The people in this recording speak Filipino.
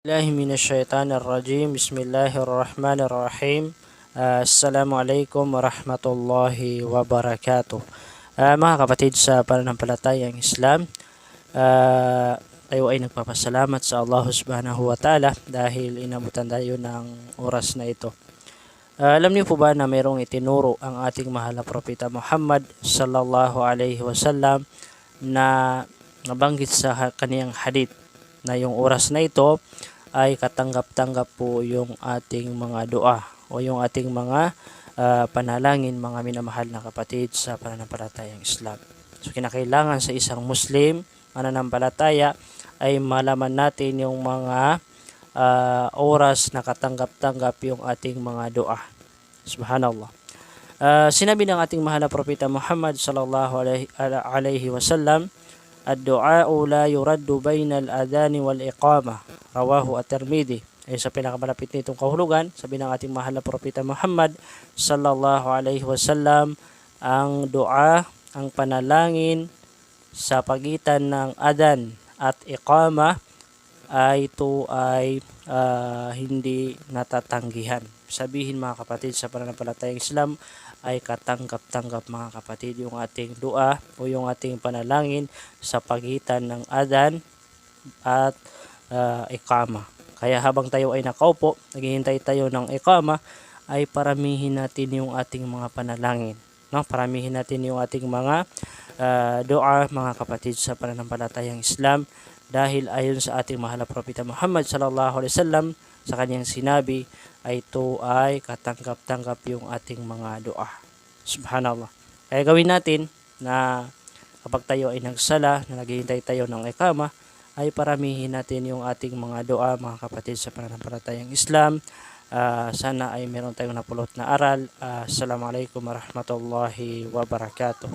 Billahi minasyaitanir rajim. Bismillahirrahmanirrahim. Assalamualaikum warahmatullahi wabarakatuh. Mga kapatid sa pananampalatayang Islam, tayo ay nagpapasalamat sa Allah subhanahu wa ta'ala dahil inabutan tayo ng oras na ito. Alam niyo po ba na mayroong itinuro ang ating mahal na propeta Muhammad sallallahu alaihi wasallam na nabanggit sa kaniyang hadith na yung oras na ito ay katanggap-tanggap po yung ating mga dua o yung ating mga panalangin, mga minamahal na kapatid sa pananampalatayang Islam. So kinakailangan sa isang Muslim mananampalataya ay malaman natin yung mga oras na katanggap-tanggap yung ating mga dua. Subhanallah. Sinabi ng ating mahal na propeta Muhammad sallallahu alaihi wasallam, ad-du'a'u la yuraddu bainal adhani wal iqamah, rawahu at-Tirmidhi. Ay sa pinakamalapit nitong kahulugan, sabi ng ating mahal na propeta Muhammad sallallahu alaihi wasallam, ang dua, ang panalangin sa pagitan ng adhan at iqamah ay ito ay hindi natatanggihan. Sabihin mga kapatid sa pananampalatayang Islam ay katanggap-tanggap mga kapatid yung ating dua o yung ating panalangin sa pagitan ng adhan at iqama. Kaya habang tayo ay nakaupo, naghihintay tayo ng iqama, ay paramihin natin yung ating mga panalangin. No? Paramihin natin yung ating mga dua mga kapatid sa pananampalatayang Islam dahil ayon sa ating mahal na propeta Muhammad sallallahu alaihi wasallam sa kanyang sinabi ay ito ay katanggap-tanggap yung ating mga dua. Subhanallah. Kaya gawin natin na kapag tayo ay nagsala, na naghihintay tayo ng iqama, ay paramihin natin yung ating mga dua mga kapatid sa pananampalatayang Islam. Sana ay meron tayong napulot na aral. Assalamualaikum warahmatullahi wabarakatuh.